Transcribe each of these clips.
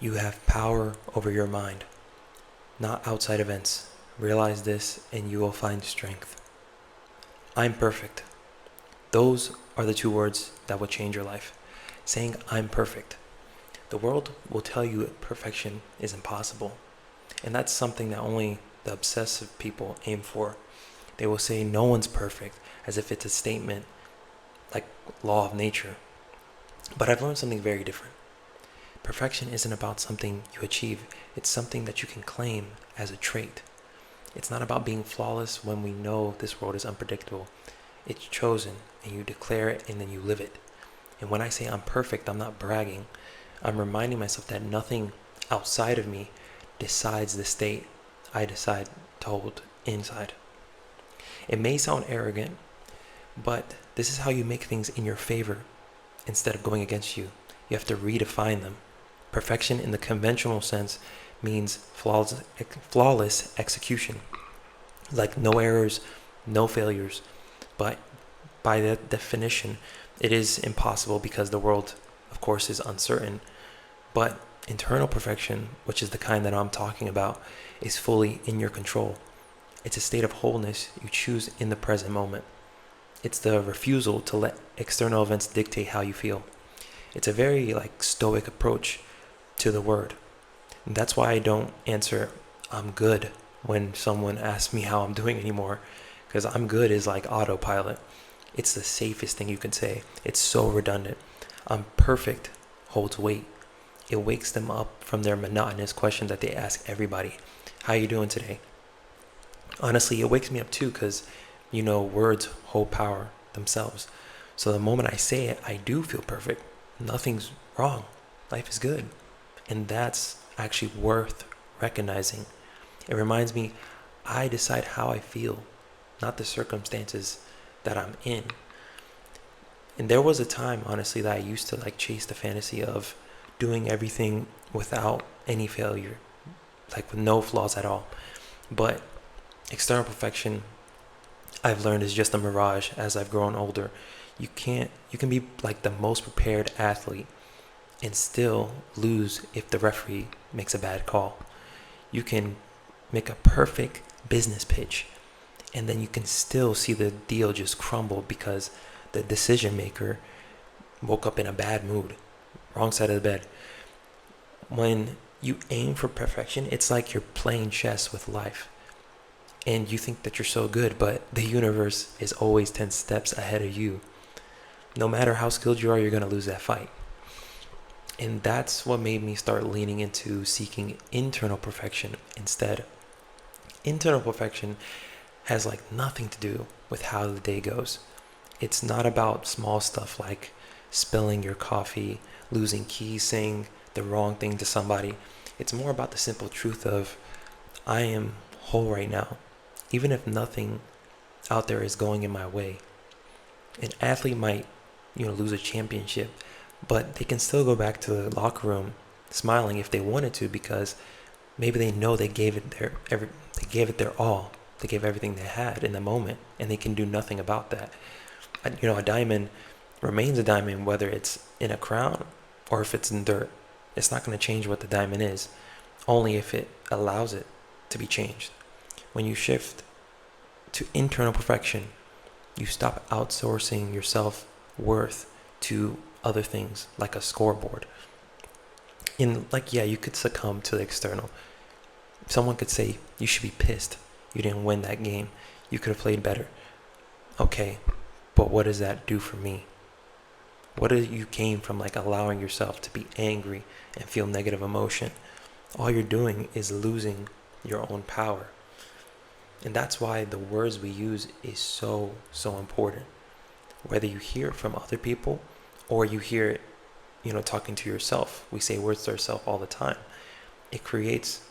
You have power over your mind, not outside events. Realize this and you will find strength. I'm perfect. Those are the two words that will change your life. Saying I'm perfect. The world will tell you perfection is impossible. And that's something that only the obsessive people aim for. They will say no one's perfect as if it's a statement like law of nature. But I've learned something very different. Perfection isn't about something you achieve, it's something that you can claim as a trait. It's not about being flawless when we know this world is unpredictable. It's chosen, and you declare it, and then you live it. And when I say I'm perfect, I'm not bragging. I'm reminding myself that nothing outside of me decides the state I decide to hold inside. It may sound arrogant, but this is how you make things in your favor instead of going against you. You have to redefine them. Perfection in the conventional sense means flawless execution, like no errors, no failures. But by that definition, it is impossible because the world, of course, is uncertain. But internal perfection, which is the kind that I'm talking about, is fully in your control. It's a state of wholeness you choose in the present moment. It's the refusal to let external events dictate how you feel. It's a very stoic approach to the word. And that's why I don't answer I'm good when someone asks me how I'm doing anymore, because I'm good is like autopilot. It's the safest thing you can say. It's so redundant. I'm perfect holds weight. It wakes them up from their monotonous question that they ask everybody. How you doing today? Honestly, it wakes me up too because, words hold power themselves. So the moment I say it, I do feel perfect. Nothing's wrong. Life is good. And that's actually worth recognizing. It reminds me, I decide how I feel, not the circumstances that I'm in. And there was a time, honestly, that I used to chase the fantasy of doing everything without any failure, with no flaws at all. But external perfection, I've learned, is just a mirage as I've grown older. You can be the most prepared athlete and still lose if the referee makes a bad call. You can make a perfect business pitch and then you can still see the deal just crumble because the decision maker woke up in a bad mood, wrong side of the bed. When you aim for perfection, it's like you're playing chess with life. And you think that you're so good, but the universe is always 10 steps ahead of you. No matter how skilled you are, you're going to lose that fight. And that's what made me start leaning into seeking internal perfection instead. Internal perfection has nothing to do with how the day goes. It's not about small stuff like spilling your coffee, losing keys, saying the wrong thing to somebody. It's more about the simple truth of I am whole right now, even if nothing out there is going in my way. An athlete might, lose a championship, but they can still go back to the locker room smiling if they wanted to because maybe they know they gave it their all. They gave everything they had in the moment, and they can do nothing about that. A diamond remains a diamond whether it's in a crown or if it's in dirt. It's not going to change what the diamond is, only if it allows it to be changed. When you shift to internal perfection, you stop outsourcing your self-worth to other things like a scoreboard. You could succumb to the external. Someone could say you should be pissed you didn't win that game. You could have played better. Okay, but what does that do for me? What do you gain from allowing yourself to be angry and feel negative emotion? All you're doing is losing your own power. And that's why the words we use is so important. Whether you hear it from other people or you hear it, talking to yourself. We say words to ourselves all the time. It creates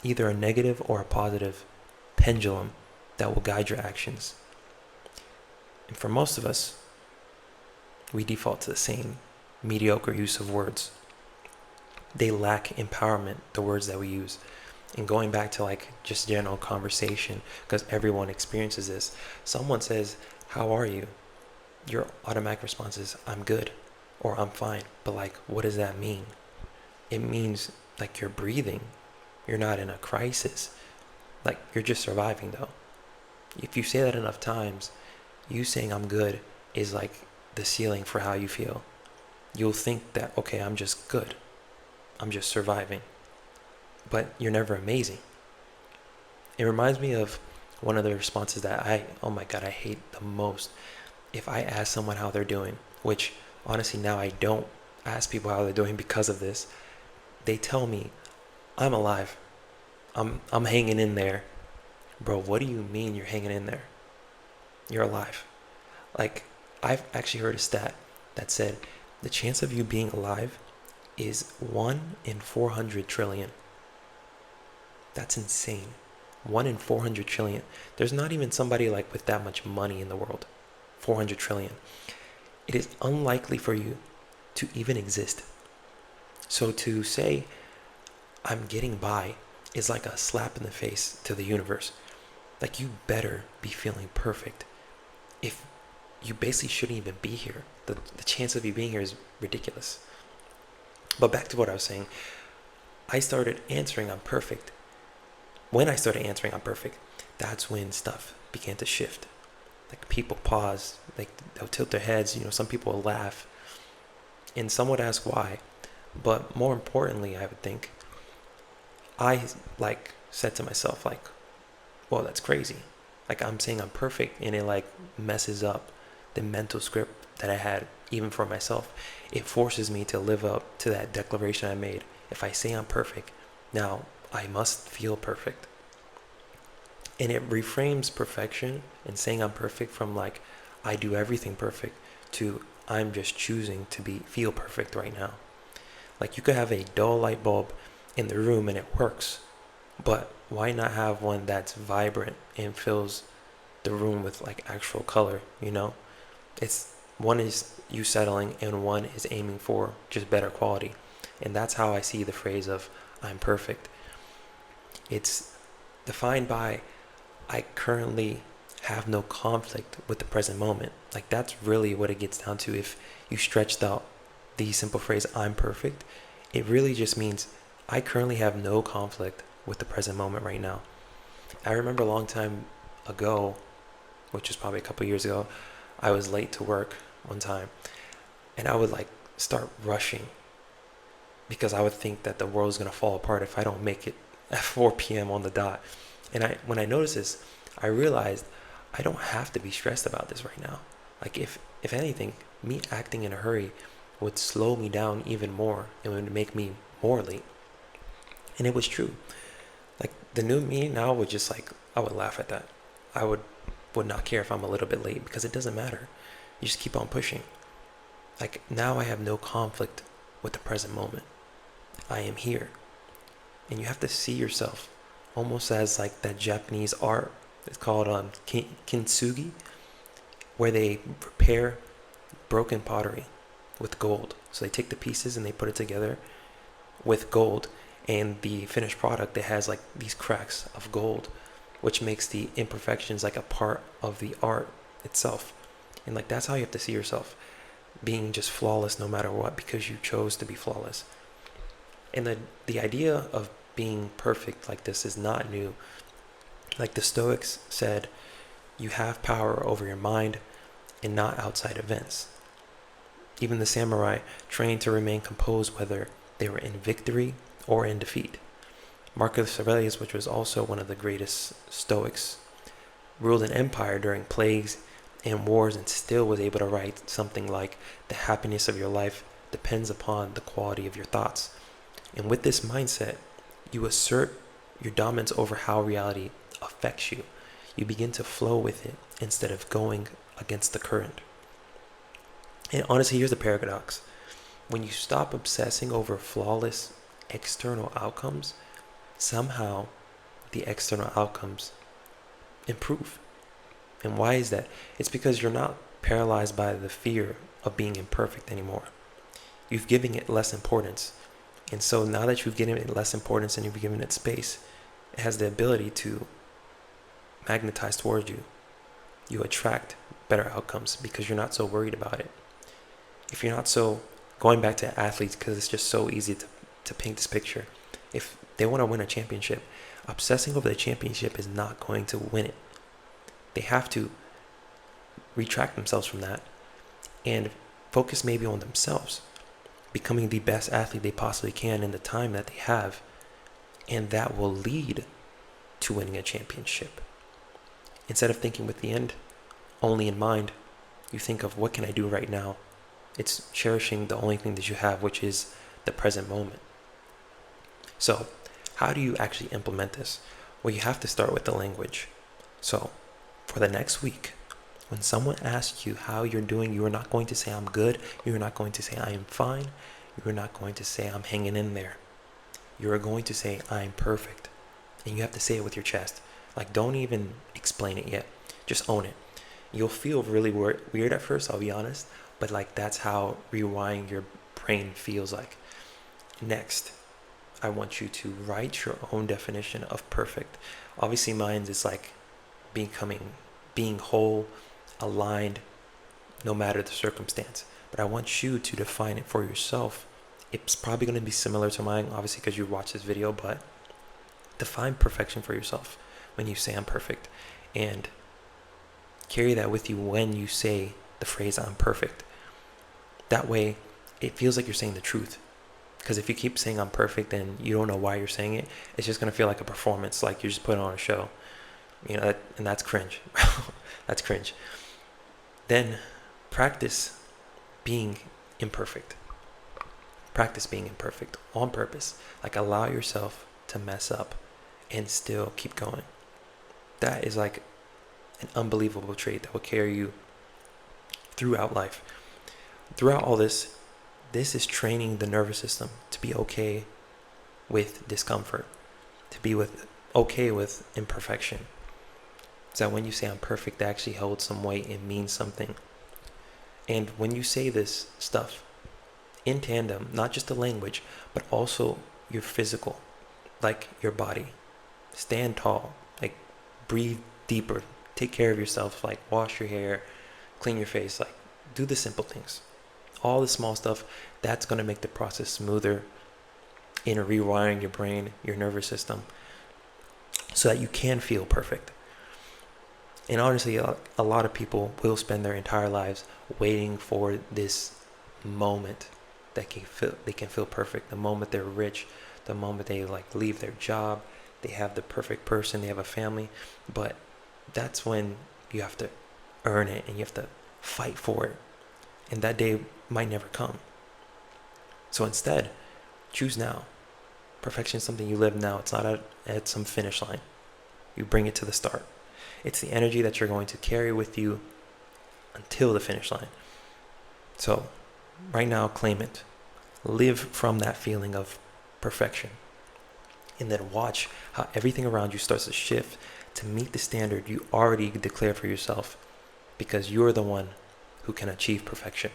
either a negative or a positive pendulum that will guide your actions. And for most of us, we default to the same mediocre use of words. They lack empowerment, the words that we use. And going back to just general conversation, because everyone experiences this. Someone says, how are you? Your automatic response is, I'm good, or I'm fine. But what does that mean? It means Like you're breathing. You're not in a crisis. Like you're just surviving though. If you say that enough times, you saying I'm good is like the ceiling for how you feel. You'll think that, okay, I'm just good. I'm just surviving. But you're never amazing. It reminds me of one of the responses that oh my God, I hate the most. If I ask someone how they're doing, which honestly now I don't ask people how they're doing because of this, they tell me, I'm alive. I'm hanging in there. Bro, what do you mean you're hanging in there? You're alive. Like, I've actually heard a stat that said the chance of you being alive is 1 in 400 trillion. That's insane. 1 in 400 trillion. There's not even somebody like with that much money in the world. 400 trillion. It is unlikely for you to even exist. So to say I'm getting by is like a slap in the face to the universe. Like you better be feeling perfect. If you basically shouldn't even be here. The chance of you being here is ridiculous. But back to what I was saying. I started answering I'm perfect. When I started answering I'm perfect, that's when stuff began to shift. Like people pause, like they'll tilt their heads, some people will laugh. And some would ask why. But more importantly, I would think, I like said to myself, like, well, that's crazy. Like I'm saying I'm perfect and it like messes up the mental script that I had even for myself. It forces me to live up to that declaration I made. If I say I'm perfect, now I must feel perfect. And it reframes perfection and saying I'm perfect from like I do everything perfect to I'm just choosing to feel perfect right now. Like you could have a dull light bulb in the room and it works, but why not have one that's vibrant and fills the room with like actual color? It's one is you settling and one is aiming for just better quality. And that's how I see the phrase of I'm perfect. It's defined by I currently have no conflict with the present moment. Like that's really what it gets down to. If you stretched out the simple phrase I'm perfect, it really just means I currently have no conflict with the present moment right now. I remember a long time ago, which was probably a couple years ago, I was late to work one time and I would like start rushing because I would think that the world's going to fall apart if I don't make it at 4 p.m. on the dot. And when I noticed this, I realized I don't have to be stressed about this right now. Like if anything, me acting in a hurry would slow me down even more and would make me more late. And it was true. Like the new me now would just like, I would laugh at that. I would not care if I'm a little bit late because it doesn't matter. You just keep on pushing. Like now I have no conflict with the present moment. I am here. And you have to see yourself almost as like that Japanese art. It's called kintsugi, where they repair broken pottery with gold. So they take the pieces and they put it together with gold, and the finished product, it has like these cracks of gold, which makes the imperfections like a part of the art itself. And like that's how you have to see yourself, being just flawless no matter what, because you chose to be flawless. And the idea of being perfect like this is not new. Like the Stoics said, you have power over your mind and not outside events. Even the samurai trained to remain composed whether they were in victory or in defeat. Marcus Aurelius, which was also one of the greatest Stoics, ruled an empire during plagues and wars and still was able to write something like, the happiness of your life depends upon the quality of your thoughts. And with this mindset, you assert your dominance over how reality affects you. You begin to flow with it instead of going against the current. And honestly, here's the paradox. When you stop obsessing over flawless external outcomes, somehow the external outcomes improve. And why is that? It's because you're not paralyzed by the fear of being imperfect anymore. You've given it less importance. And so now that you've given it less importance and you've given it space, it has the ability to magnetize towards you. You attract better outcomes because you're not so worried about it. If you're not so, going back to athletes, because it's just so easy to paint this picture. If they want to win a championship, obsessing over the championship is not going to win it. They have to retract themselves from that and focus maybe on themselves, becoming the best athlete they possibly can in the time that they have. And that will lead to winning a championship. Instead of thinking with the end only in mind, you think of, what can I do right now? It's cherishing the only thing that you have, which is the present moment. So how do you actually implement this? Well, you have to start with the language. So for the next week, when someone asks you how you're doing, you are not going to say I'm good. You are not going to say I am fine. You are not going to say I'm hanging in there. You are going to say I'm perfect. And you have to say it with your chest. Like, don't even explain it yet. Just own it. You'll feel really weird at first, I'll be honest. But like, that's how rewiring your brain feels like. Next, I want you to write your own definition of perfect. Obviously mine is like being whole, aligned, no matter the circumstance. But I want you to define it for yourself. It's probably going to be similar to mine, obviously, because you watched this video, but define perfection for yourself when you say I'm perfect. And carry that with you when you say the phrase I'm perfect. That way, it feels like you're saying the truth. Because if you keep saying I'm perfect and you don't know why you're saying it, it's just going to feel like a performance, like you're just putting on a show. And that's cringe. That's cringe. Then practice being imperfect. Practice being imperfect on purpose. Like, allow yourself to mess up and still keep going. That is like an unbelievable trait that will carry you throughout life. Throughout all this is training the nervous system to be okay with discomfort, to be okay with imperfection. So that when you say I'm perfect, that actually holds some weight and means something. And when you say this stuff in tandem, not just the language, but also your physical, like your body, stand tall, like breathe deeper, take care of yourself, like wash your hair, clean your face, like do the simple things. All the small stuff, that's going to make the process smoother in rewiring your brain, your nervous system, so that you can feel perfect. And honestly, a lot of people will spend their entire lives waiting for this moment that they can feel perfect. The moment they're rich, the moment they like leave their job, they have the perfect person, they have a family. But that's when you have to earn it and you have to fight for it. And that day might never come. So instead, choose now. Perfection is something you live now. It's not at some finish line. You bring it to the start. It's the energy that you're going to carry with you until the finish line. So right now, claim it. Live from that feeling of perfection. And then watch how everything around you starts to shift to meet the standard you already declared for yourself, because you're the one who can achieve perfection.